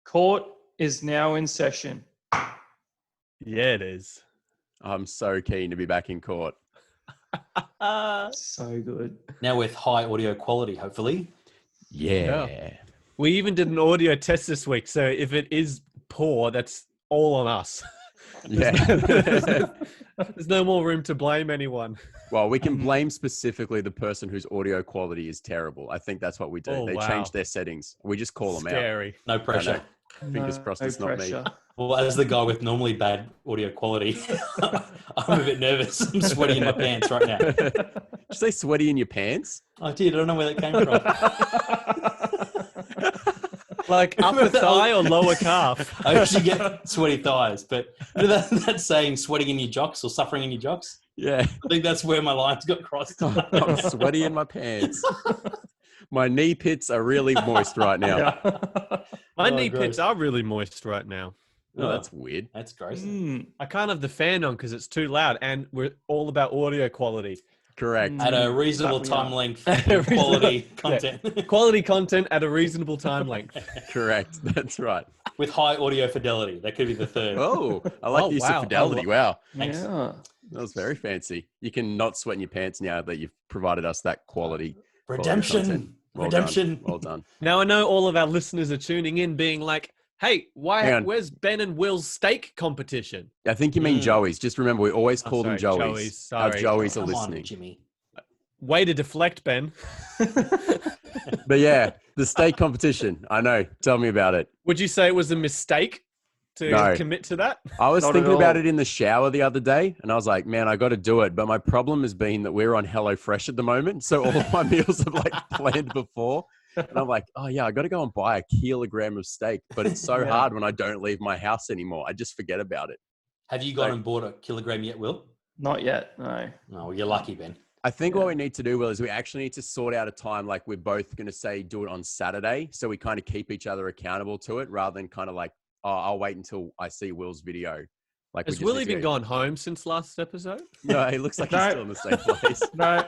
Court is now in session. Yeah, it is. I'm so keen to be back in court. So good. Now with high audio quality, hopefully. Yeah. We even did an audio test this week, so if it is poor, that's all on us. Yeah. There's no more room to blame anyone. Well, we can blame specifically the person whose audio quality is terrible. I think that's what we do. Oh, they wow. change their settings. We just call them out. Scary. No pressure. Fingers crossed it's not me. Well, as the guy with normally bad audio quality, I'm a bit nervous. I'm sweaty in my pants right now. Did you say sweaty in your pants? I did. I don't know where that came from. Like upper thigh or lower calf? I actually get sweaty thighs, but you know that saying sweating in your jocks or suffering in your jocks? Yeah. I think that's where my lines got crossed. I'm sweaty in my pants. My knee pits are really moist right now. Yeah. My Oh, knee gross. pits are really moist right now. Oh, that's weird. That's gross. I can't have the fan on because it's too loud, and we're all about audio quality. Correct. At a reasonable Cut me time up. length, Reasonable- quality content. Quality content at a reasonable time length. Correct. That's right. With high audio fidelity. That could be the third. Oh, I like Oh, the use wow. of fidelity. Wow. Thanks. Yeah. That was very fancy. You can not sweat in your pants now that you've provided us that quality. Redemption. content. Well Redemption. Done. Well done. Now I know all of our listeners are tuning in being like, hey, Hang on. where's Ben and Will's steak competition? I think you mean Joey's. Just remember, we always call them sorry, Joey's. Joey's, Our sorry. Joey's are Come listening. on, Jimmy. Way to deflect, Ben. But yeah, the steak competition. I know. Tell me about it. Would you say it was a mistake to No. commit to that? I was Not at thinking about all. it in the shower the other day, and I was like, man, I got to do it. But my problem has been that we're on HelloFresh at the moment. So all of my meals are like planned before. And I'm like, oh yeah, I got to go and buy a kilogram of steak. But it's so Yeah. hard when I don't leave my house anymore. I just forget about it. Have you gone and bought a kilogram yet, Will? Not yet. No. Oh, you're lucky, Ben. I think what we need to do, Will, is we actually need to sort out a time. Like we're both going to say do it on Saturday. So we kind of keep each other accountable to it rather than kind of like, oh, I'll wait until I see Will's video. Like, we Has just Will need to even go- gone home since last episode? No, he looks like he's No. still in the same place. No,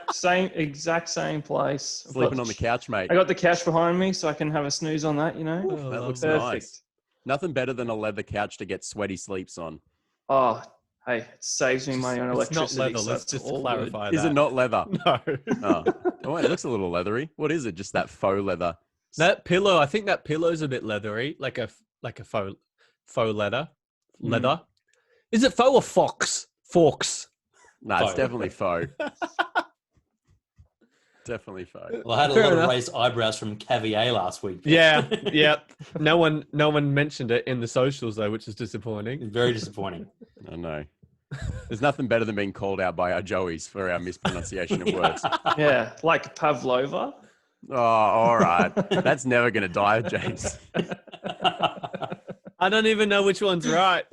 exact same place. I've Sleeping got- on the couch, mate. I got the couch behind me so I can have a snooze on that, you know? Oh, That looks lovely. nice. Nothing better than a leather couch to get sweaty sleeps on. Oh, hey, it saves me money on It's not electricity. leather. so Let's it's just all clarify Is that. it not leather? No. Oh, wait, it looks a little leathery. What is it? Just that faux leather? That pillow, I think that pillow's a bit leathery, like a faux leather. Leather. Is it faux or fox? Forks. No, it's Faux. definitely faux. Definitely faux. Well, I had a Fair lot enough. of raised eyebrows from Cavier last week. Yeah, yeah. No one mentioned it in the socials though, which is disappointing. Very disappointing. I know. There's nothing better than being called out by our Joeys for our mispronunciation of words. Yeah, like Pavlova. Oh, all right. That's never going to die, James. I don't even know which one's right.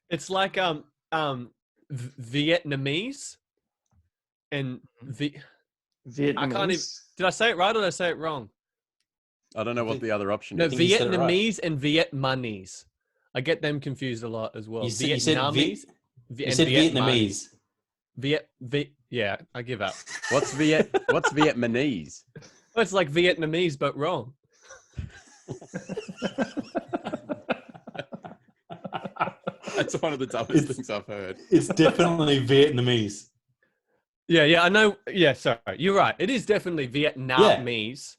It's like Vietnamese and Vietnamese. I can't even. Did I say it right or did I say it wrong? I don't know what the other option No, is. think you said it right. Vietnamese and Vietmanese. I get them confused a lot as well. You said Vietnamese. You and said Vietmanese. Vietnamese. Yeah, I give up. What's Vietmanese? Well, it's like Vietnamese, but wrong. That's one of the dumbest things I've heard. It's definitely Vietnamese. Yeah, I know. Yeah, sorry. You're right. It is definitely Vietnamese,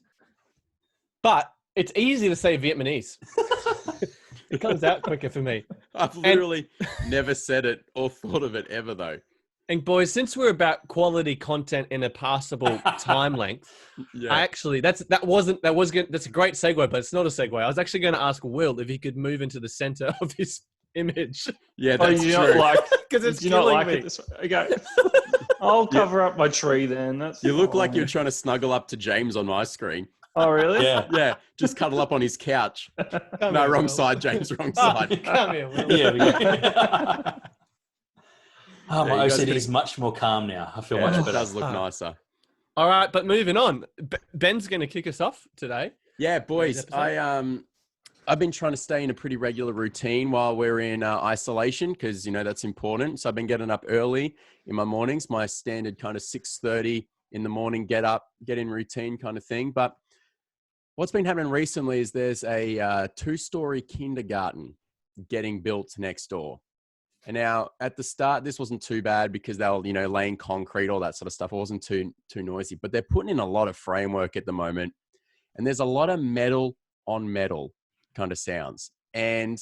but it's easy to say Vietnamese. It comes out quicker for me. I've literally never said it or thought of it ever, though. And boys, since we're about quality content in a passable time length, Yeah. I actually that's a great segue, but it's not a segue. I was actually going to ask Will if he could move into the center of his image Yeah, Oh, that's you true. not like? because it's Do you not killing like me. it this way? Okay. I'll cover up my tree then. That's You look like fine. you're trying to snuggle up to James on my screen. Oh, really? Yeah. Yeah, just cuddle up on his couch. Come No, here, wrong Will. side, James, wrong Oh, side. come here, Will. Yeah. We go. Oh, Yeah, my you guys OCD gotta- is much more calm now. I feel Yeah, much it better. does look nicer. All right, but moving on. Ben's going to kick us off today. Yeah, boys, episode. I've been trying to stay in a pretty regular routine while we're in isolation because, you know, that's important. So I've been getting up early in my mornings, my standard kind of 6:30 in the morning, get up, get in routine kind of thing. But What's been happening recently is there's a 2-story kindergarten getting built next door. And now at the start, this wasn't too bad because they were, laying concrete, all that sort of stuff. It wasn't too noisy, but they're putting in a lot of framework at the moment. And there's a lot of metal on metal kind of sounds. And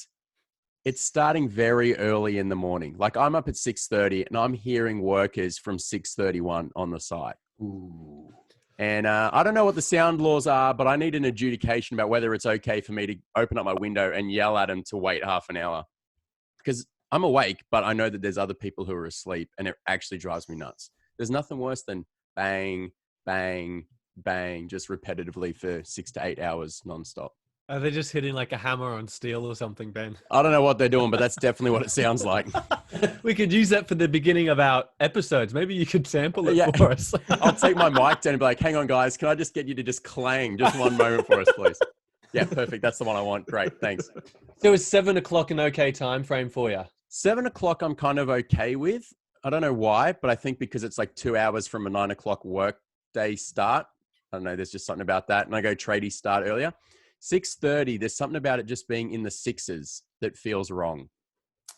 it's starting very early in the morning. Like I'm up at 6:30 and I'm hearing workers from 6:31 on the site. Ooh. And I don't know what the sound laws are, but I need an adjudication about whether it's okay for me to open up my window and yell at them to wait half an hour. Because I'm awake, but I know that there's other people who are asleep and it actually drives me nuts. There's nothing worse than bang, bang, bang, just repetitively for 6 to 8 hours nonstop. Are they just hitting like a hammer on steel or something, Ben? I don't know what they're doing, but that's definitely what it sounds like. We could use that for the beginning of our episodes. Maybe you could sample it Yeah. for us. I'll take my mic down and be like, hang on, guys, can I just get you to just clang just one moment for us, please? Yeah, perfect. That's the one I want. Great. Thanks. So is 7 o'clock an okay time frame for you? 7 o'clock I'm kind of okay with. I don't know why, but I think because it's like 2 hours from a 9 o'clock work day start. I don't know. There's just something about that. And I go tradie start earlier. 6:30, there's something about it just being in the sixes that feels wrong.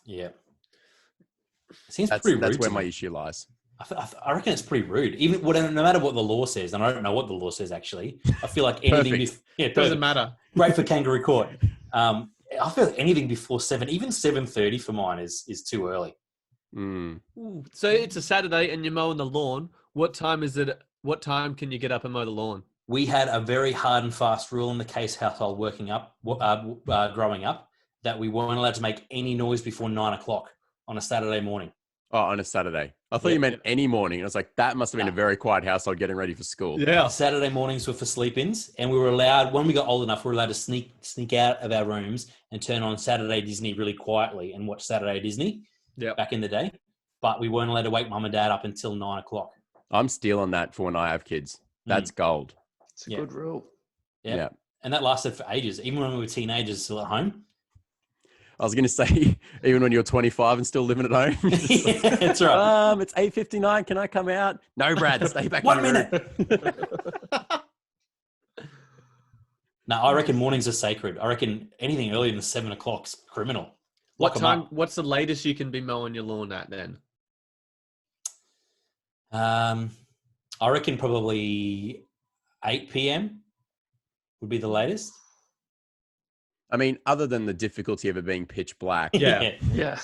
Yeah. Seems That's pretty rude. where to my me. issue lies. I reckon it's pretty rude. Even no matter what the law says, and I don't know what the law says actually. I feel like anything. Doesn't Perfect. matter. Great for Kangaroo Court. I feel like anything before 7, even 7:30 for mine is too early. Mm. Ooh, so it's a Saturday and you're mowing the lawn. What time is it? What time can you get up and mow the lawn? We had a very hard and fast rule in the case household growing up that we weren't allowed to make any noise before 9 o'clock on a Saturday morning. Oh, on a Saturday. I thought Yeah. you meant any morning. I was like, that must have been a very quiet household getting ready for school. Yeah. Saturday mornings were for sleep-ins, and we were allowed, when we got old enough, we were allowed to sneak out of our rooms and turn on Saturday Disney really quietly and watch Saturday Disney back in the day. But we weren't allowed to wake mum and dad up until 9 o'clock. I'm stealing that for when I have kids. That's gold. It's a good rule. Yeah. And that lasted for ages, even when we were teenagers still at home. I was going to say, even when you're 25 and still living at home. Yeah, that's right. It's 8:59. Can I come out? No, Brad, stay back. 1 in your room. minute. No, I reckon mornings are sacred. I reckon anything earlier than 7 o'clock's criminal. What Lock 'em time? up. What's the latest you can be mowing your lawn at then? I reckon probably 8 p.m. would be the latest. I mean, other than the difficulty of it being pitch black. Yeah. Yeah.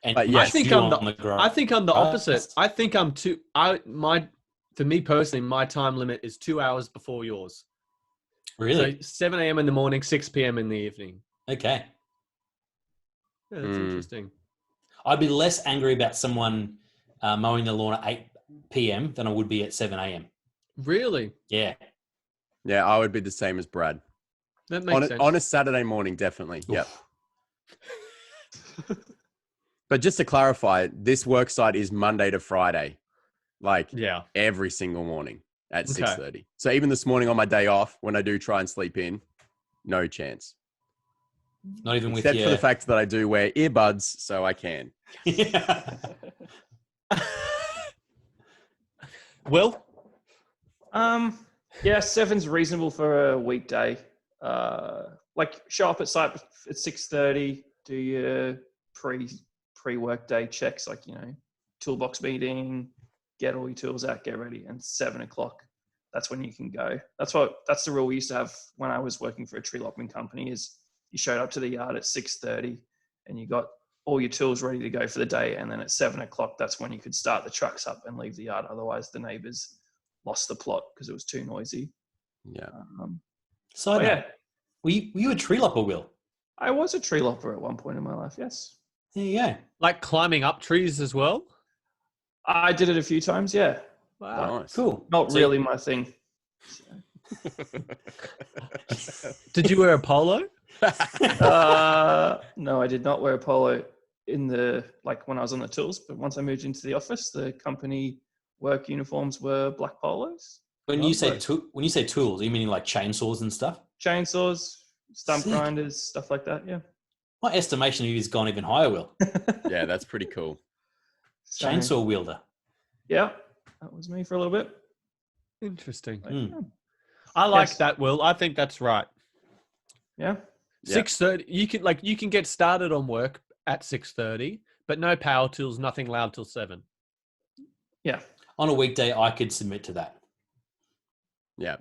And But yeah, I think I'm the grass. I think I'm the opposite. I think I'm too. For me personally, my time limit is 2 hours before yours. Really? So 7 a.m. in the morning, 6 p.m. in the evening. Okay. Yeah, that's interesting. I'd be less angry about someone mowing the lawn at 8 p.m. than I would be at 7 a.m. Really? Yeah. Yeah, I would be the same as Brad. That makes sense. On a Saturday morning, definitely. Yep. But just to clarify, this work site is Monday to Friday. Like every single morning at 6:30. So even this morning on my day off, when I do try and sleep in, no chance. Not even Except with for the fact that I do wear earbuds, so I can. Yeah. Will? Yeah, 7's reasonable for a weekday. Like show up at site at 6:30, do your pre-work day checks, like, toolbox meeting, get all your tools out, get ready, and 7 o'clock, that's when you can go. That's the rule we used to have when I was working for a tree lopping company, is you showed up to the yard at 6:30 and you got all your tools ready to go for the day. And then at 7 o'clock, that's when you could start the trucks up and leave the yard. Otherwise the neighbors lost the plot because it was too noisy. Yeah. So were you a tree lopper, Will? I was a tree lopper at one point in my life. Yes. There you go. Like climbing up trees as well? I did it a few times. Yeah. Wow. Nice. Cool. Not really my thing. Did you wear a polo? No, I did not wear a polo when I was on the tools, but once I moved into the office, the company work uniforms were black polos. When you say tools, you mean like chainsaws and stuff? Chainsaws, stump Sick. grinders, stuff like that. Yeah. My estimation of you has gone even higher, Will. Yeah, that's pretty cool. So, Chainsaw wielder. yeah, that was me for a little bit. Interesting. Like, yeah. I like Yes. that, Will. I think that's right. Yeah. 6:30. You can get started on work at 6:30, but no power tools, nothing loud till 7. Yeah. On a weekday, I could submit to that. Yeah.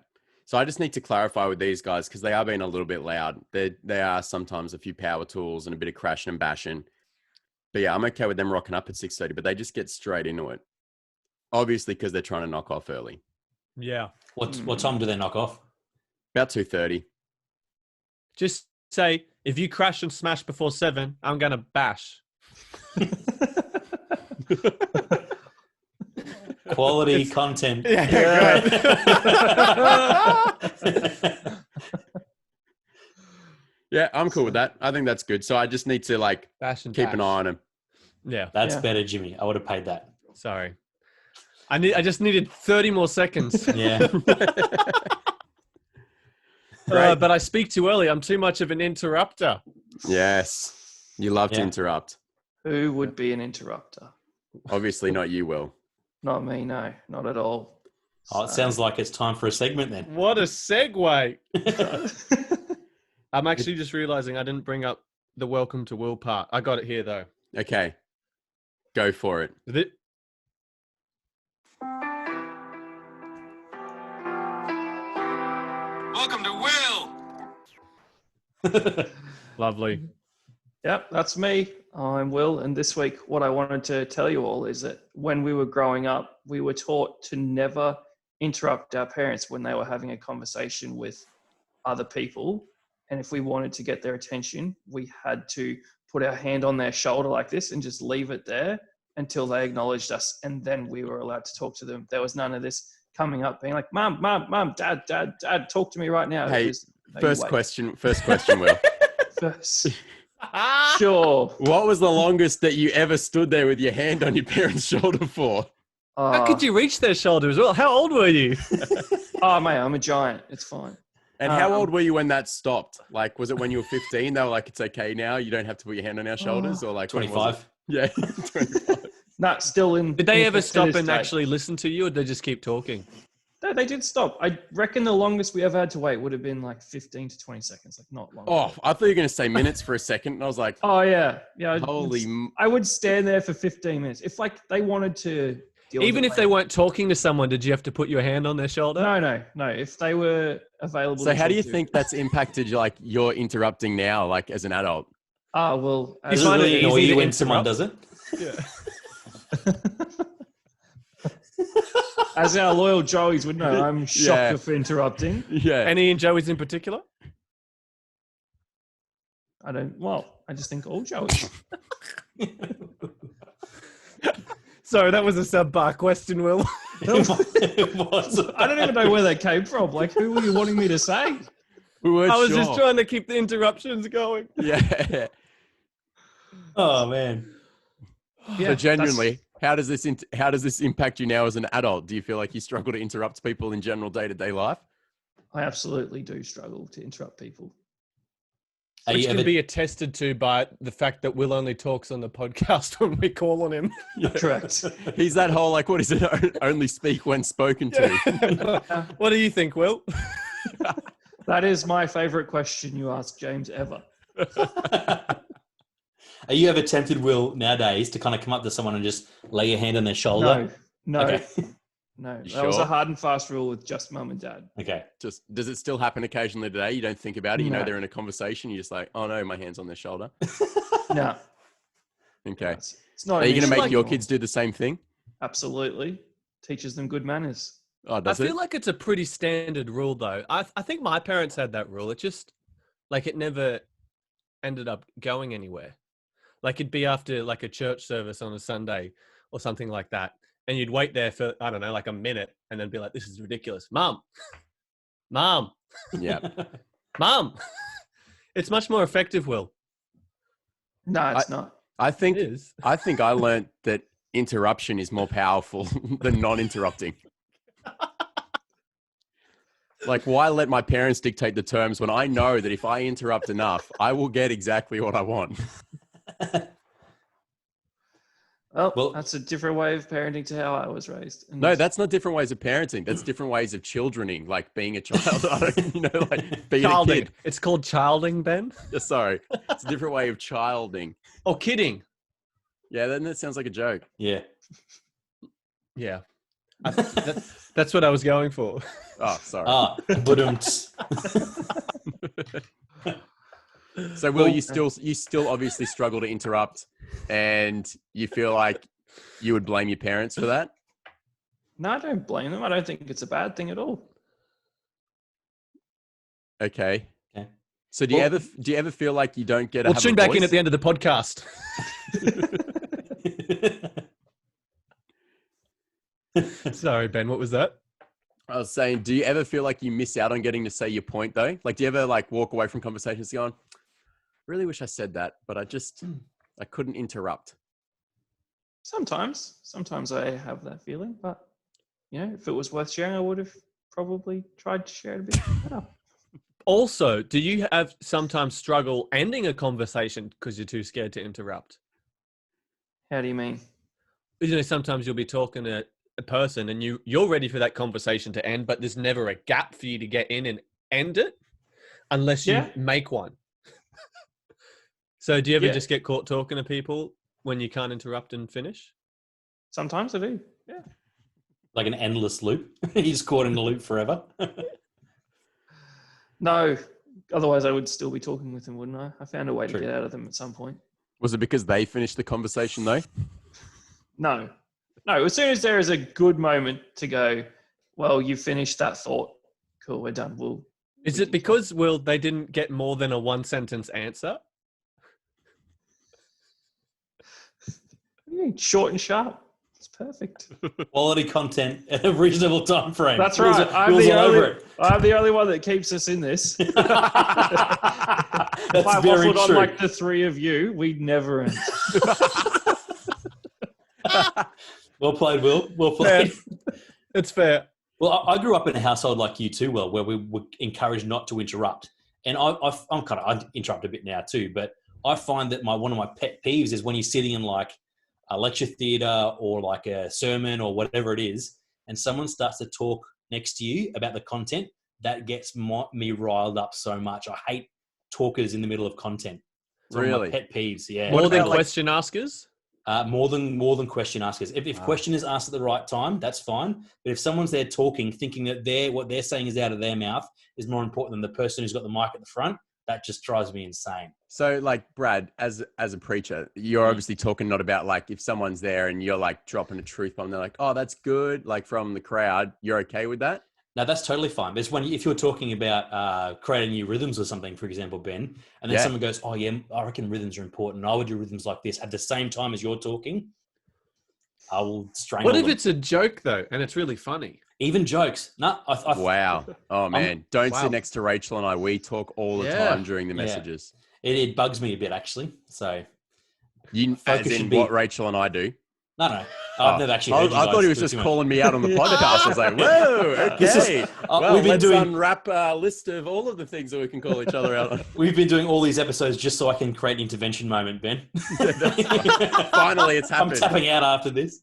So I just need to clarify with these guys because they are being a little bit loud. There are sometimes a few power tools and a bit of crashing and bashing. But yeah, I'm okay with them rocking up at 6:30, but they just get straight into it. Obviously, because they're trying to knock off early. Yeah. What time do they knock off? About 2:30. Just say, if you crash and smash before 7, I'm going to bash. Quality content. Yeah. Yeah, I'm cool with that. I think that's good. So I just need to like Bash and keep an bash. eye on them. Yeah. That's Yeah. better, Jimmy. I would have paid that. Sorry. I just needed 30 more seconds. Yeah. But I speak too early. I'm too much of an interrupter. Yes. You love to Yeah. interrupt. Who would be an interrupter? Obviously not you, Will. Not me, no, not at all. Oh, it sounds like it's time for a segment then. What a segue. I'm actually just realizing I didn't bring up the welcome to Will part. I got it here though. Okay. Go for it. Welcome to Will. Lovely. Yep, that's me. I'm Will, and this week what I wanted to tell you all is that when we were growing up, we were taught to never interrupt our parents when they were having a conversation with other people. And if we wanted to get their attention, we had to put our hand on their shoulder like this and just leave it there until they acknowledged us, and then we were allowed to talk to them. There was none of this coming up being like, Mom, Dad, talk to me right now. Hey, It was, "No, you First wait." question, Will. First. Sure. What was the longest that you ever stood there with your hand on your parents' shoulder for? How could you reach their shoulder as well? How old were you? Oh, mate, I'm a giant. It's fine. And how old were you when that stopped? Like, was it when you were 15? They were like, it's okay now. You don't have to put your hand on our shoulders, or like when was it? 25. Yeah, 25. Not still in. Did they in ever to stop this and day. actually listen to you, or did they just keep talking? No, they did stop. I reckon the longest we ever had to wait would have been like 15 to 20 seconds, like not long. Oh, I thought you were going to say minutes for a second. And I was like, Oh, yeah. holy. I would stand there for 15 minutes. If like they wanted to deal with Even it if they later. weren't talking to someone, did you have to put your hand on their shoulder? No. If they were available. So to how do talk you to- think that's impacted like your interrupting now, like as an adult? Ah, well. You Does as- it find it really annoy easy you to when someone interrupt? does it? As our loyal Joeys would know, I'm shocked Yeah. for interrupting. Yeah. Any in Joey's in particular? I just think all Joeys. Sorry, that was a subpar question, Will. It was. I don't even know where that came from. Like, who were you wanting me to say? We weren't I was sure. just trying to keep the interruptions going. Yeah. Oh, man. Yeah, So genuinely, how does this impact you now as an adult? Do you feel like you struggle to interrupt people in general day-to-day life? I absolutely do struggle to interrupt people. Are Which you can ever- be attested to by the fact that Will only talks on the podcast when we call on him. Correct. He's that whole like, what is it? Only speak when spoken to. What do you think, Will? That is my favorite question you ask James ever. Are you ever tempted, Will, nowadays to kind of come up to someone and just lay your hand on their shoulder? No. Okay. No. You That was a sure? hard and fast rule with just mum and dad. Okay. Just does it still happen occasionally today? You don't think about it. You know No. they're in a conversation. You're just like, oh no, my hand's on their shoulder. No. Okay. It's not Are you an going to issue make your anymore. kids do the same thing? Absolutely. Teaches them good manners. Oh, I does it? feel like it's a pretty standard rule, though. I think my parents had that rule. It just, like, it never ended up going anywhere. Like, it'd be after, like, a church service on a Sunday or something like that. And you'd wait there for, I don't know, like a minute and then be like, this is ridiculous. Mom. Yeah. Mom. It's much more effective, Will. No, it's not. I It think is. I learned that interruption is more powerful than non-interrupting. Like, why let my parents dictate the terms when I know that if I interrupt enough, I will get exactly what I want? Well, that's a different way of parenting to how I was raised. And No, that's not different ways of parenting. That's different ways of childrening, like being a child. Like being Childing. a kid. It's called childing, Ben. Yeah, sorry. It's a different way of childing. Oh, kidding. Yeah, then that sounds like a joke. Yeah. Yeah. That's what I was going for. Oh, sorry. But So, Will, you still obviously struggle to interrupt, and you feel like you would blame your parents for that? No, I don't blame them. I don't think it's a bad thing at all. Okay. So, do you ever feel like you don't get? We'll tune back in at the end of the podcast. Sorry, Ben. What was that? I was saying, do you ever feel like you miss out on getting to say your point, though? Like, do you ever like walk away from conversations going, "Really wish I said that, but I couldn't interrupt." Sometimes I have that feeling, but if it was worth sharing, I would have probably tried to share it a bit better. Also, do you have sometimes struggle ending a conversation because you're too scared to interrupt? How do you mean? Sometimes you'll be talking to a person and you're ready for that conversation to end, but there's never a gap for you to get in and end it unless you make one. So do you ever just get caught talking to people when you can't interrupt and finish? Sometimes I do. Yeah. Like an endless loop. He's caught in the loop forever. No, otherwise I would still be talking with them, wouldn't I? I found a way to get out of them at some point. Was it because they finished the conversation, though? No. As soon as there is a good moment to go, well, you finished that thought. Cool, we're done. Is it because, Will, they didn't get more than a one-sentence answer? What do you mean? Short and sharp. It's perfect. Quality content at a reasonable time frame. That's right. I'm the only one that keeps us in this. If I waffled on like the three of you, we'd never end. Well played, Will. Well played. It's fair. Well, I grew up in a household like you too, Will, where we were encouraged not to interrupt. And I interrupt a bit now too, but I find that one of my pet peeves is when you're sitting in like a lecture theatre or like a sermon or whatever it is, and someone starts to talk next to you about the content, that gets me riled up so much. I hate talkers in the middle of content. It's one of my pet peeves, yeah. More than question askers? More than question askers. If question is asked at the right time, that's fine. But if someone's there talking, thinking that what they're saying is out of their mouth is more important than the person who's got the mic at the front, that just drives me insane. So, like, Brad, as a preacher, you're obviously talking not about like if someone's there and you're like dropping a truth bomb, they're like, "Oh, that's good," like from the crowd. You're okay with that? No, that's totally fine. There's if you're talking about creating new rhythms or something, for example, Ben, and then someone goes, "Oh yeah, I reckon rhythms are important. I would do rhythms like this at the same time as you're talking." I will strangle What if them. it's a joke though, and it's really funny? Even jokes. No, Wow. Oh man, don't sit next to Rachel and I. We talk all the time during the messages. It bugs me a bit actually. So you, as in what Rachel and I do. No. I've never actually heard you guys I thought he was just calling me out on the podcast. I was like, whoa, okay. Well, let's unwrap a list of all of the things that we can call each other out on. We've been doing all these episodes just so I can create an intervention moment, Ben. Finally, it's happened. I'm tapping out after this.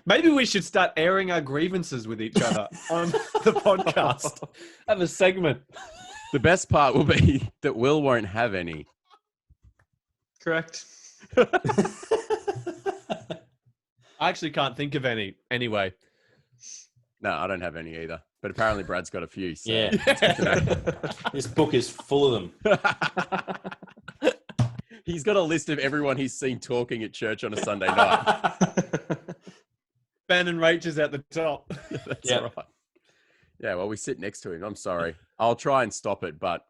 Maybe we should start airing our grievances with each other on the podcast. Have a segment. The best part will be that Will won't have any. Correct. I actually can't think of any. Anyway. No, I don't have any either. But apparently Brad's got a few. So yeah. This book is full of them. He's got a list of everyone he's seen talking at church on a Sunday night. Ben and Rachel's at the top. That's right. Yeah, well, we sit next to him. I'm sorry. I'll try and stop it, but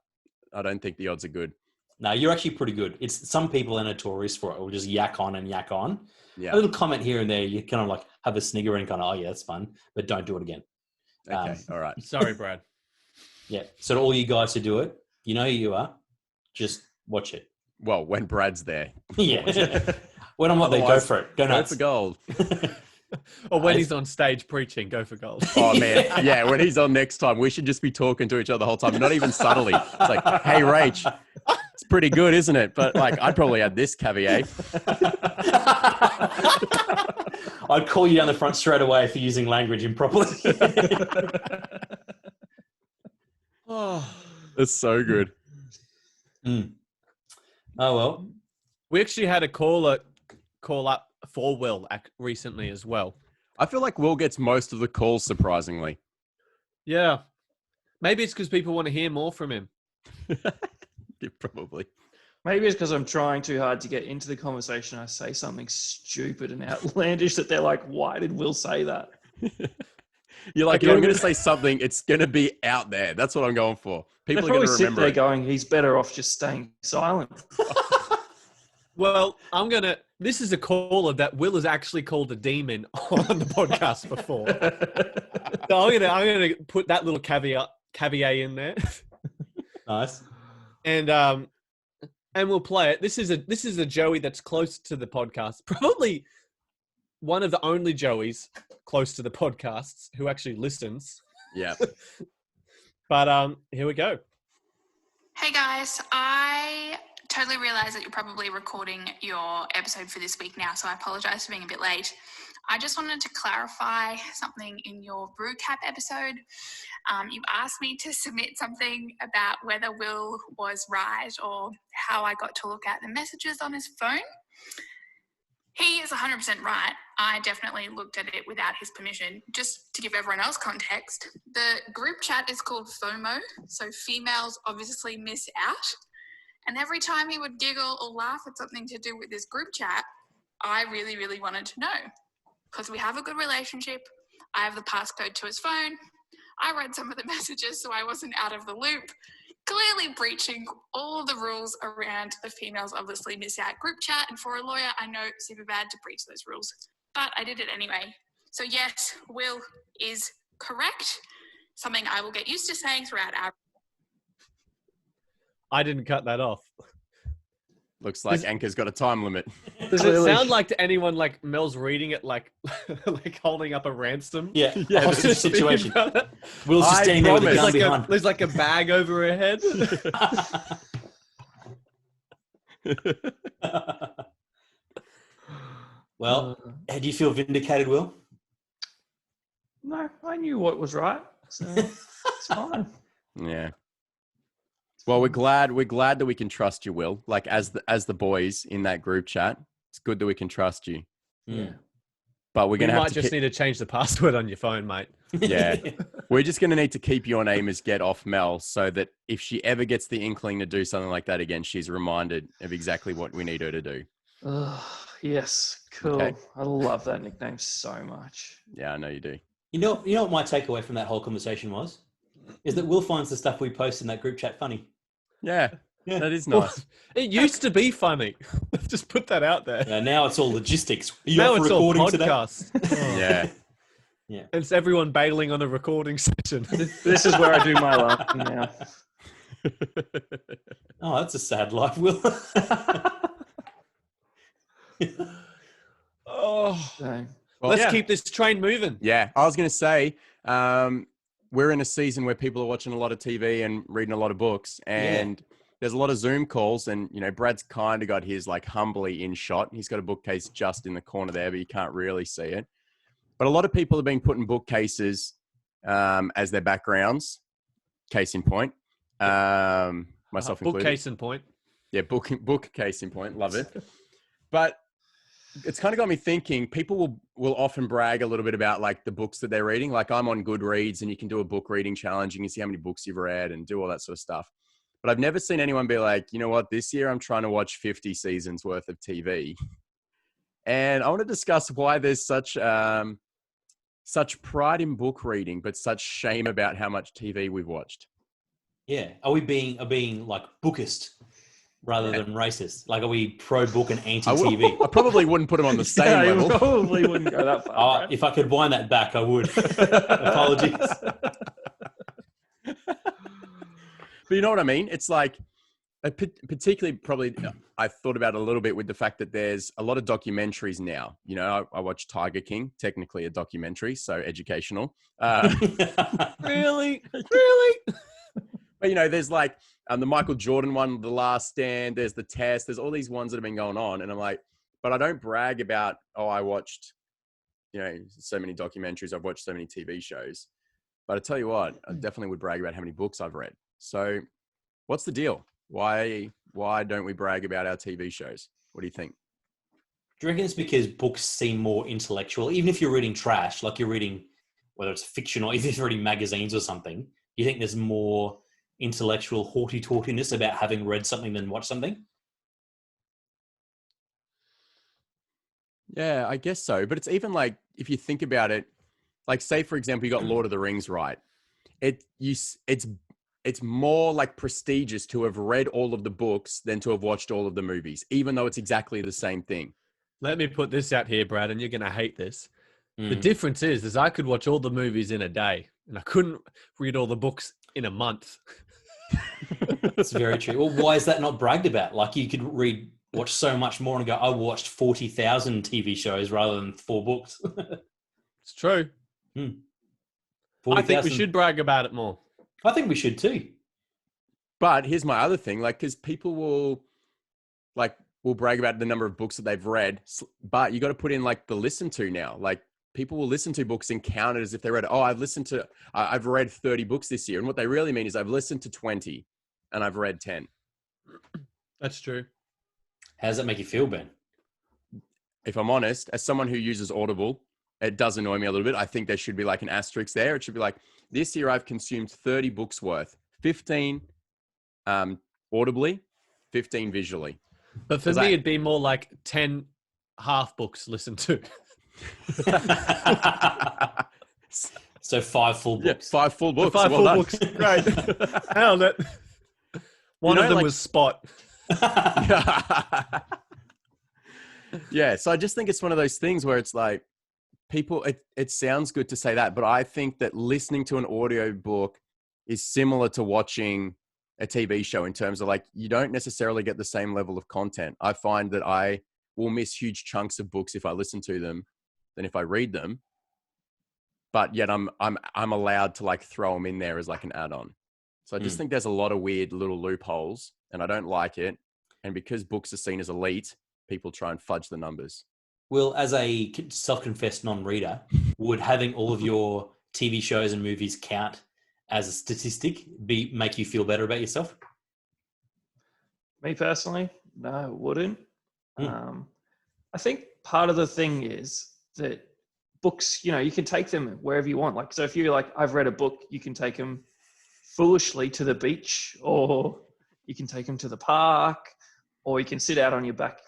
I don't think the odds are good. No, you're actually pretty good. It's some people are notorious for it. We'll just yak on and yak on. Yeah. A little comment here and there. You kind of like have a snigger and kind of, oh yeah, that's fun, but don't do it again. Okay. All right. Sorry, Brad. Yeah. So to all you guys who do it, you know who you are. Just watch it. Well, when Brad's there. Yeah. When I'm not there, go for it. Go nuts. Go for gold. Or when he's on stage preaching, go for gold. Oh, man. Yeah, when he's on next time, we should just be talking to each other the whole time. Not even subtly. It's like, hey, Rach, It's pretty good, isn't it? But like, I'd probably add this caveat. I'd call you down the front straight away for using language improperly. Oh, It's so good. Oh, well. we actually had a call up for Will recently as well. I feel like Will gets most of the calls, surprisingly. Yeah. Maybe it's because people want to hear more from him. Yeah, probably. Maybe it's because I'm trying too hard to get into the conversation. I say something stupid and outlandish that they're like, why did Will say that? You're like, if I'm going to say something, it's going to be out there. That's what I'm going for. People are going to remember there it. going, he's better off just staying silent. Well, this is a caller that Will has actually called a demon on the podcast before. So I'm gonna put that little caveat in there. Nice. And we'll play it. This is a Joey that's close to the podcast. Probably one of the only Joeys close to the podcasts who actually listens. Yeah. But here we go. Hey guys, I totally realize that you're probably recording your episode for this week now, so I apologize for being a bit late. I just wanted to clarify something in your brew cap episode. You asked me to submit something about whether Will was right or how I got to look at the messages on his phone. He is 100% right. I definitely looked at it without his permission. Just to give everyone else context, the group chat is called FOMO, so females obviously miss out. And every time he would giggle or laugh at something to do with this group chat, I really, really wanted to know. Because we have a good relationship. I have the passcode to his phone. I read some of the messages so I wasn't out of the loop. Clearly breaching all the rules around the females obviously miss out group chat. And for a lawyer, I know super bad to breach those rules. But I did it anyway. So yes, Will is correct. Something I will get used to saying throughout our... I didn't cut that off. Looks like Anchor's got a time limit. Does it sound like to anyone like Mel's reading it like like holding up a ransom? Yeah, Yeah, hostage situation. Will's just standing there with a gun behind. There's like a bag over her head. Well, do you feel vindicated, Will? No, I knew what was right. So it's fine. Yeah. Well, we're glad that we can trust you, Will. Like as the boys in that group chat, it's good that we can trust you. Yeah. But we're gonna need to change the password on your phone, mate. Yeah. We're just gonna need to keep your name as Get Off Mel, so that if she ever gets the inkling to do something like that again, she's reminded of exactly what we need her to do. Yes, cool. Okay. I love that nickname so much. Yeah, I know you do. You know what my takeaway from that whole conversation was? Is that Will finds the stuff we post in that group chat funny. Yeah. Yeah. That is nice. It used to be funny. Let's just put that out there. Now it's all logistics. Now it's all today? podcast. Yeah. Yeah. It's everyone bailing on a recording session. This is where I do my laughing now. Oh, that's a sad life, Will. So, Let's keep this train moving. Yeah. I was gonna say, we're in a season where people are watching a lot of TV and reading a lot of books, and there's a lot of Zoom calls, and Brad's kind of got his like humbly in shot. He's got a bookcase just in the corner there, but you can't really see it. But a lot of people have been putting bookcases as their backgrounds. Case in point, myself included. Bookcase in point. Yeah, book case in point. Love it. But it's kind of got me thinking, people will often brag a little bit about like the books that they're reading. Like I'm on Goodreads and you can do a book reading challenge. You can see how many books you've read and do all that sort of stuff. But I've never seen anyone be like, you know what, this year I'm trying to watch 50 seasons worth of TV. And I want to discuss why there's such pride in book reading, but such shame about how much TV we've watched. Yeah. Are we being like bookist rather than racist? Like, are we pro book and anti TV? I probably wouldn't put them on the same level. I probably wouldn't go that far. Right? If I could wind that back, I would. Apologies. But you know what I mean? It's like, particularly probably, I thought about it a little bit with the fact that there's a lot of documentaries now. I watch Tiger King, technically a documentary, so educational. Really? But, there's like the Michael Jordan one, The Last Stand, there's The Test, there's all these ones that have been going on. And I'm like, but I don't brag about, I watched, so many documentaries, I've watched so many TV shows. But I tell you what, I definitely would brag about how many books I've read. So what's the deal? Why don't we brag about our TV shows? What do you think? Do you reckon it's because books seem more intellectual? Even if you're reading trash, like you're reading, whether it's fiction or even if you're reading magazines or something, you think there's more intellectual haughty-taughtiness about having read something than watched something? Yeah, I guess so. But it's even like, if you think about it, like say, for example, you got Lord of the Rings, right? It's more like prestigious to have read all of the books than to have watched all of the movies, even though it's exactly the same thing. Let me put this out here, Brad, and you're going to hate this. The difference is I could watch all the movies in a day and I couldn't read all the books in a month. That's very true. Well, why is that not bragged about? Like you could watch so much more and go, I watched 40,000 TV shows rather than 4 books. It's true. 40, I think we should brag about it more. I think we should too. But here's my other thing, like, because people will brag about the number of books that they've read, but you got to put in like the listen to now. Like people will listen to books and count it as if they read, I've read 30 books this year. And what they really mean is I've listened to 20 and I've read 10. That's true. How does that make you feel, Ben? If I'm honest, as someone who uses Audible, it does annoy me a little bit. I think there should be like an asterisk there. It should be like, this year I've consumed 30 books worth, 15 audibly, 15 visually. But for me, it'd be more like 10 half books listened to. So 5 full books. Yeah, 5 full books. 5 full books. Great. Nailed it. One of them was Spot. Yeah. So I just think it's one of those things where it's like people, it sounds good to say that, but I think that listening to an audio book is similar to watching a TV show in terms of like, you don't necessarily get the same level of content. I find that I will miss huge chunks of books if I listen to them than if I read them. But yet I'm allowed to like throw them in there as like an add-on. So I just think there's a lot of weird little loopholes and I don't like it. And because books are seen as elite, people try and fudge the numbers. Well, as a self-confessed non-reader, would having all of your TV shows and movies count as a statistic make you feel better about yourself? Me personally, no, it wouldn't. I think part of the thing is that books, you can take them wherever you want. Like, so if you're like, I've read a book, you can take them foolishly to the beach, or you can take them to the park, or you can sit out on your back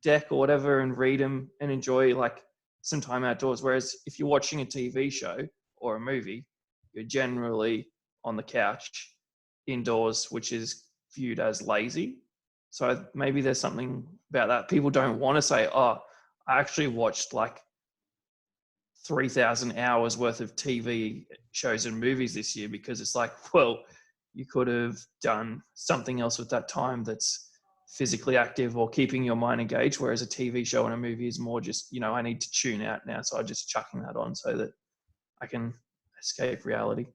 deck or whatever and read them and enjoy like some time outdoors. Whereas if you're watching a TV show or a movie, you're generally on the couch indoors, which is viewed as lazy. So maybe there's something about that. People don't want to say, I actually watched like 3,000 hours worth of TV shows and movies this year, because it's like, well, you could have done something else with that time that's physically active or keeping your mind engaged. Whereas a TV show and a movie is more just, I need to tune out now. So I'm just chucking that on so that I can escape reality.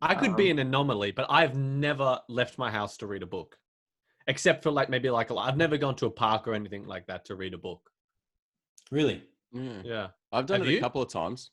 I could be an anomaly, but I've never left my house to read a book, except for like maybe like I've never gone to a park or anything like that to read a book. Really? Yeah. I've done it a couple of times.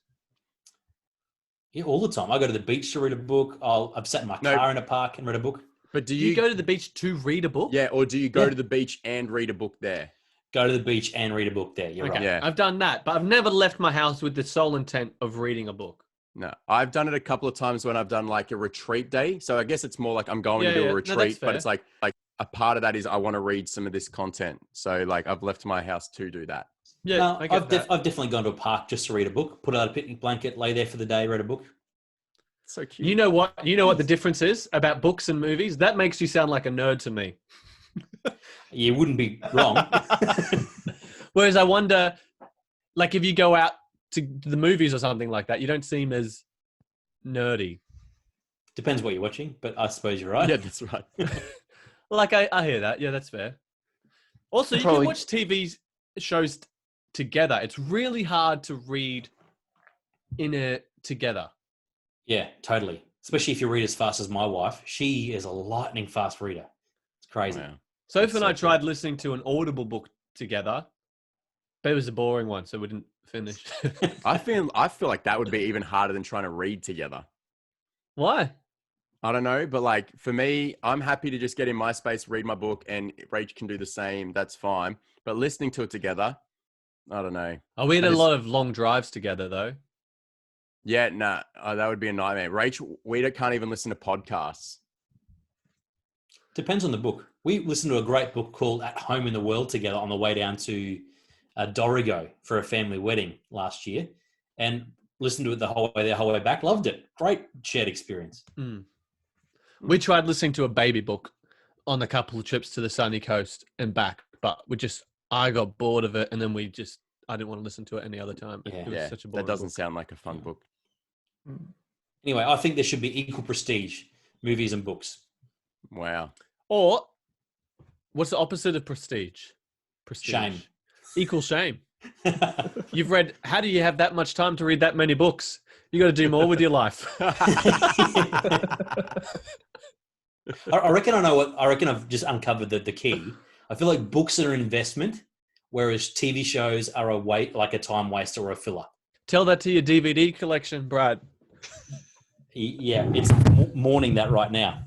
Yeah, all the time. I go to the beach to read a book. I've sat in my car in a park and read a book. But do you go to the beach to read a book? Yeah, or do you go to the beach and read a book there? Go to the beach and read a book there. You're right. Yeah. I've done that, but I've never left my house with the sole intent of reading a book. No, I've done it a couple of times when I've done like a retreat day. So I guess it's more like I'm going to do a retreat, but it's like a part of that is I want to read some of this content. So like I've left my house to do that. Yeah, I've definitely gone to a park just to read a book, put out a picnic blanket, lay there for the day, read a book. So cute. You know what the difference is about books and movies? That makes you sound like a nerd to me. You wouldn't be wrong. Whereas I wonder, like if you go out to the movies or something like that, you don't seem as nerdy. Depends what you're watching, but I suppose you're right. Yeah, that's right. Like I hear that. Yeah, that's fair. Also, you can watch TV shows together. It's really hard to read together. Yeah, totally. especially if you read as fast as my wife. She is a lightning fast reader. It's crazy. Wow. Soph and I tried listening to an Audible book together, but it was a boring one, so we didn't finish. I feel like that would be even harder than trying to read together. Why? I don't know, but like for me, I'm happy to just get in my space, read my book, and Rach can do the same. That's fine. But listening to it together, I don't know. Oh, we had a lot of long drives together, though. Yeah, nah, that would be a nightmare. Rach, we can't even listen to podcasts. Depends on the book. We listened to a great book called At Home in the World together on the way down to Dorrigo for a family wedding last year, and listened to it the whole way back. Loved it. Great shared experience. Mm. We tried listening to a baby book on a couple of trips to the sunny coast and back, but I got bored of it, and then I didn't want to listen to it any other time. Yeah. It was such a boring That doesn't book. sound like a fun book. Anyway, I think there should be equal prestige, movies and books. Wow. Or, what's the opposite of prestige? Shame. Equal shame. You've read, how do you have that much time to read that many books? You got to do more with your life. I reckon I've just uncovered the key. I feel like books are an investment, whereas TV shows are like a time waster or a filler. Tell that to your DVD collection, Brad. Yeah, it's mourning that right now.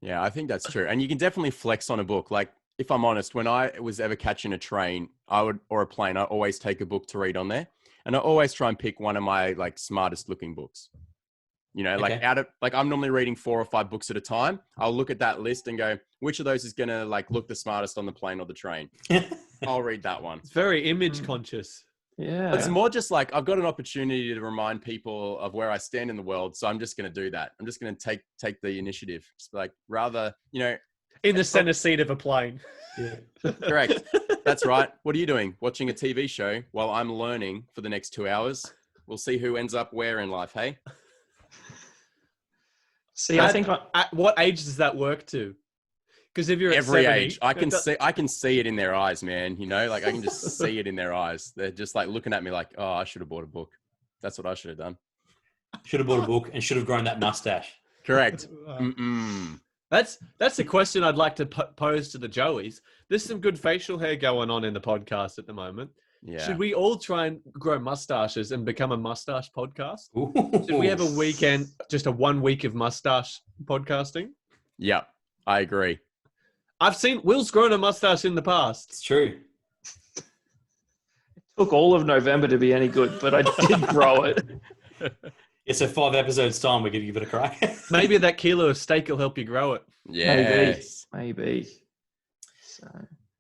Yeah, I think that's true. And you can definitely flex on a book. Like, if I'm honest, when I was ever catching a train, or a plane, I always take a book to read on there. And I always try and pick one of my like smartest looking books. You know, like I'm normally reading 4 or 5 books at a time. I'll look at that list and go, which of those is going to like look the smartest on the plane or the train? I'll read that one. It's very image conscious. Yeah. It's more just like, I've got an opportunity to remind people of where I stand in the world. So I'm just going to do that. I'm just going to take the initiative. Just like rather, you know. In the center seat of a plane. Yeah. Correct. That's right. What are you doing? Watching a TV show while I'm learning for the next 2 hours. We'll see who ends up where in life, hey? See, I think at what age does that work to? Because if you're every at 70, age, I can see it in their eyes, man. You know, like I can just see it in their eyes. They're just like looking at me like, oh, I should have bought a book. That's what I should have done. Should have bought a book and should have grown that mustache. Correct. That's the question I'd like to pose to the Joeys. There's some good facial hair going on in the podcast at the moment. Yeah. Should we all try and grow mustaches and become a mustache podcast? Ooh. Should we have a weekend, just a 1 week of mustache podcasting? Yeah, I agree. I've seen Will's grown a mustache in the past. It's true. it took all of November to be any good, but I did grow it. It's a 5 episodes time. We could give it a crack. Maybe that kilo of steak will help you grow it. Yes. Maybe. So.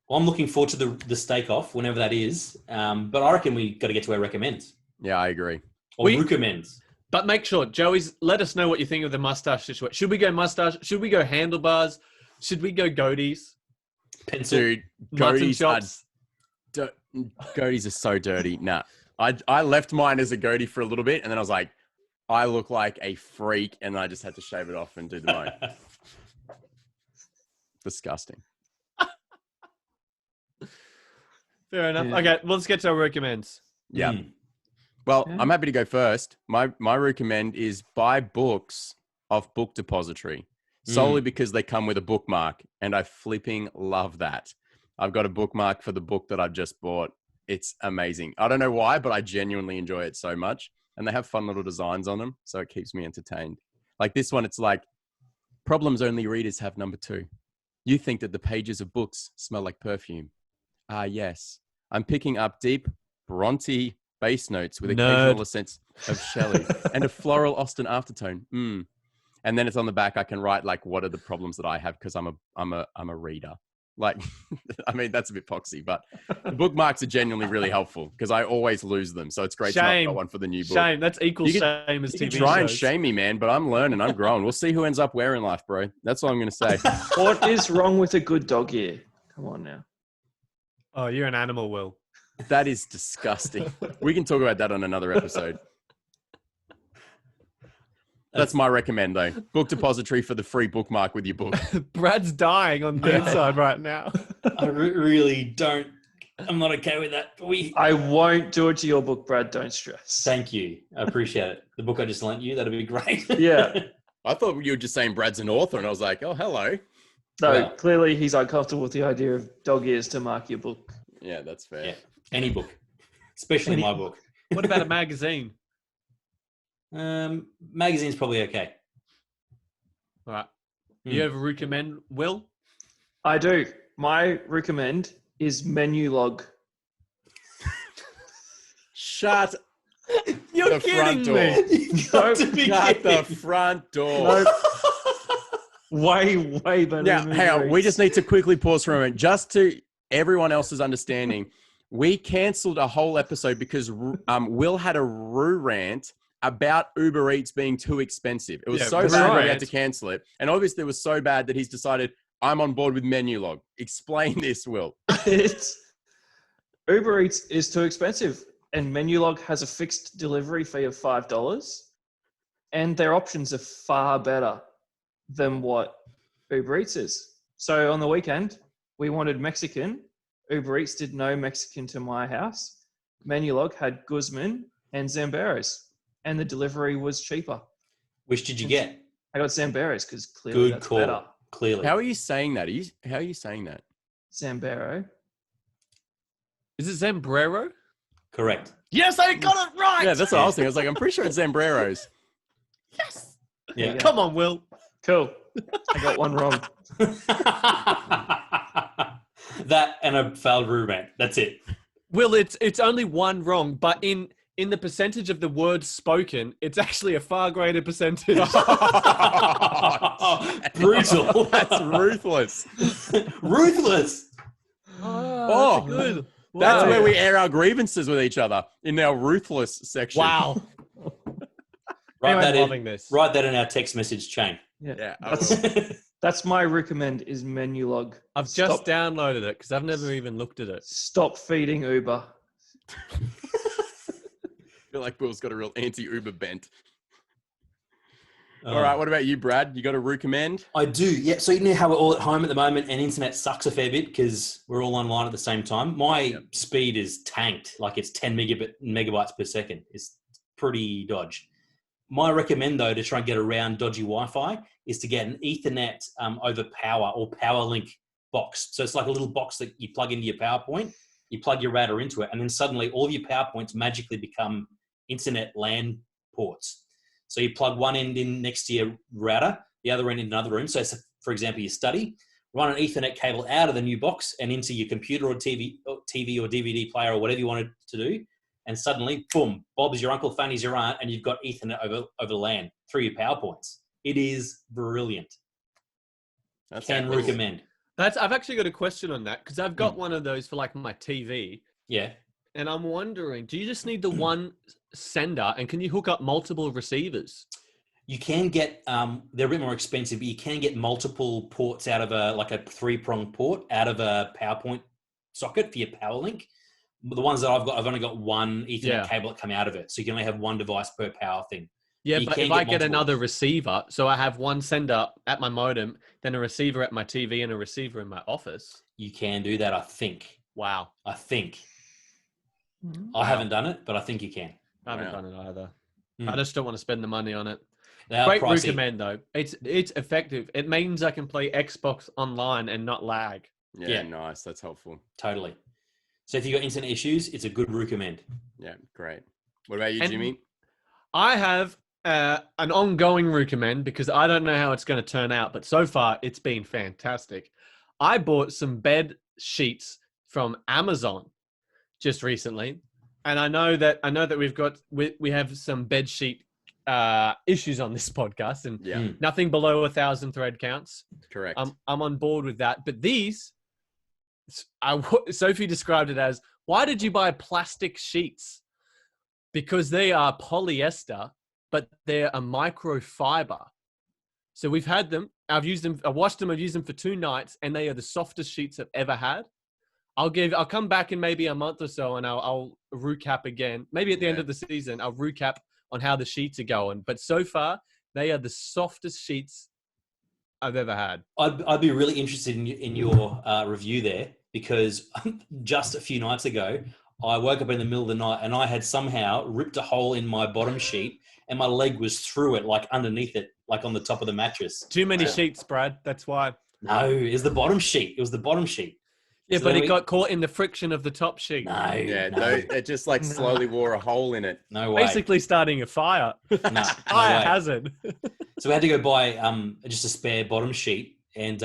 Well, I'm looking forward to the steak off, whenever that is. But I reckon we got to get to our recommends. Yeah, I agree. Or recommends. But make sure, Joey's, let us know what you think of the mustache situation. Should we go mustache? Should we go handlebars? Should we go goatees? Pencil. Dude, Mutton goatees chops? goatees are so dirty. Nah, I left mine as a goatee for a little bit, and then I was like, I look like a freak, and I just had to shave it off and do the mine. Disgusting. Fair enough. Yeah. Okay, let's get to our recommends. Yeah. Well, I'm happy to go first. My recommend is buy books off Book Depository solely because they come with a bookmark, and I flipping love that. I've got a bookmark for the book that I've just bought. It's amazing. I don't know why, but I genuinely enjoy it so much. And they have fun little designs on them, so it keeps me entertained. Like this one, it's like, problems only readers have number 2. You think that the pages of books smell like perfume. Ah, yes. I'm picking up deep Bronte bass notes with occasional sense of Shelley and a floral Austen aftertone. And then it's on the back. I can write like, what are the problems that I have? Because I'm a reader. Like, I mean, that's a bit poxy, but the bookmarks are genuinely really helpful because I always lose them. So it's great to not got one for the new book. Shame. That's equal shame as TV You can try and shows. shame me, man, but I'm learning. I'm growing. We'll see who ends up where in life, bro. That's all I'm going to say. What is wrong with a good dog ear? Come on now. Oh, you're an animal, Will. That is disgusting. We can talk about that on another episode. That's my recommend, though. Book Depository for the free bookmark with your book. Brad's dying on the inside right now. I really don't I'm not okay with that. I won't do it to your book, Brad. Don't stress. Thank you. I appreciate it. The book I just lent you, that'd be great. Yeah. I thought you were just saying Brad's an author, and I was like, oh, hello. No, Well- clearly he's uncomfortable with the idea of dog ears to mark your book. Yeah, that's fair. Yeah. Any book, especially my book. What about a magazine? Magazine's probably okay. All right. You ever recommend, Will? I do. My recommend is Menu Log. Shut You're the front door. You got to be Shut the kidding. front door. No, way better. Now, than hang on. Uber We Eats. just need to quickly pause for a moment. Just to everyone else's understanding, we cancelled a whole episode because Will had a roo rant about Uber Eats being too expensive. It was so that's bad we right. had to cancel it. And obviously it was so bad that he's decided, I'm on board with Menu Log. Explain this, Will. It's Uber Eats is too expensive, and Menulog has a fixed delivery fee of $5, and their options are far better than what Uber Eats is. So on the weekend, we wanted Mexican. Uber Eats did no Mexican to my house. Menulog had Guzman and Zamberos, and the delivery was cheaper. Which did you get? I got Zamberos because clearly Good that's call. better. Clearly. How are you saying that? How are you saying that? Zambero. Is it Zambrero? Correct. Yes, I got it right. Yeah, that's what I was thinking. I was like, I'm pretty sure it's Zambreros. Yes. Yeah. Come on, Will. Cool. I got one wrong. That and a failed roommate. That's it. Will, it's only one wrong, but in the percentage of the words spoken, it's actually a far greater percentage. Brutal. That's ruthless. Ruthless. Oh, good. That's Wow. where we air our grievances with each other, in our ruthless section. Wow. Write I'm that loving in. this. Write that in our text message chain. Yeah, I That's my recommend is Menulog. I've just downloaded it because I've never even looked at it. Stop feeding Uber. I feel like Will's got a real anti-Uber bent. All right, what about you, Brad? You got a recommend? I do, yeah. So you know how we're all at home at the moment and internet sucks a fair bit because we're all online at the same time. My speed is tanked, like it's 10 megabytes per second. It's pretty dodge. My recommend, though, to try and get around dodgy Wi-Fi is to get an Ethernet over power or PowerLink box. So it's like a little box that you plug into your PowerPoint, you plug your router into it, and then suddenly all of your PowerPoints magically become internet LAN ports. So you plug one end in next to your router, the other end in another room. So for example, your study, run an Ethernet cable out of the new box and into your computer or TV or DVD player or whatever you wanted to do. And suddenly, boom, Bob's your uncle, Fanny's your aunt, and you've got Ethernet over LAN through your PowerPoints. It is brilliant. Can recommend. I've actually got a question on that because I've got one of those for like my TV. Yeah. And I'm wondering, do you just need the one sender and can you hook up multiple receivers? You can get, they're a bit more expensive, but you can get multiple ports out of a 3-prong port out of a PowerPoint socket for your PowerLink. The ones that I've only got one Ethernet cable that come out of it. So you can only have one device per power thing. Yeah, but if I get another receiver, so I have one sender at my modem, then a receiver at my TV and a receiver in my office. You can do that, I think. Wow. I think. I haven't done it, but I think you can. I haven't done it either. I just don't want to spend the money on it. Great recommend though. It's effective. It means I can play Xbox online and not lag. Yeah, nice. That's helpful. Totally. So if you've got internet issues, it's a good recommend. Yeah, great. What about you, Jimmy? I have an ongoing recommend because I don't know how it's going to turn out, but so far it's been fantastic. I bought some bed sheets from Amazon just recently, and I know that we have some bed sheet issues on this podcast, and nothing below 1,000 thread counts. Correct. I'm on board with that, but these. Sophie described it as, why did you buy plastic sheets? Because they are polyester, but they're a microfiber. So we've had them. I've used them. I washed them. I've used them for 2 nights, and they are the softest sheets I've ever had. I'll come back in maybe a month or so, and I'll recap again. Maybe at the end of the season, I'll recap on how the sheets are going. But so far, they are the softest sheets I've ever had. I'd be really interested in your review there because just a few nights ago, I woke up in the middle of the night and I had somehow ripped a hole in my bottom sheet and my leg was through it, like underneath it, like on the top of the mattress. Too many sheets, Brad. That's why. No, it was the bottom sheet. It was the bottom sheet. Yeah, So but then it got caught in the friction of the top sheet. No, Yeah, no, it just like slowly wore a hole in it. no way. Basically starting a fire. No Fire way. hazard. So we had to go buy just a spare bottom sheet, and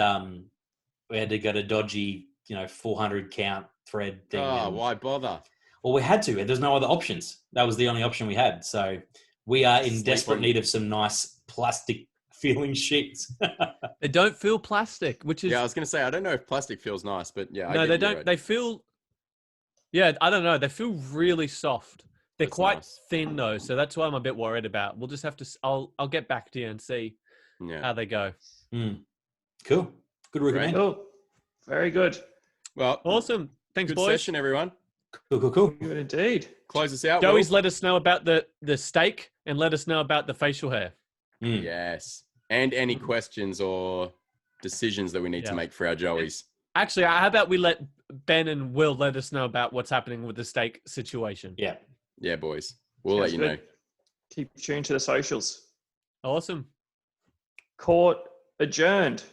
we had to get a dodgy, 400 count thread thing. Oh, and, why bother? well, we had to. There's no other options. That was the only option we had. So we are in Sleep desperate on- need of some nice plastic feeling sheets. They don't feel plastic, which is Yeah, I was going to say, I don't know if plastic feels nice, but yeah. I no, get they you, don't. right. They feel, yeah, I don't know. They feel really soft. They're That's quite nice. thin though, so that's what I'm a bit worried about. We'll just have to. I'll get back to you and see Yeah. how they go. Cool. Good recommend. Cool. Very good. Well, Awesome. Thanks, good boys. session, everyone. Cool. Good indeed. Close us out. Joey's Will. let us know about the steak and let us know about the facial hair. Yes. And any questions or decisions that we need to make for our Joeys. Actually, how about we let Ben and Will let us know about what's happening with the steak situation? Yeah. Yeah, boys. We'll let Sounds you good. know. Keep tuned to the socials. Awesome. Court adjourned.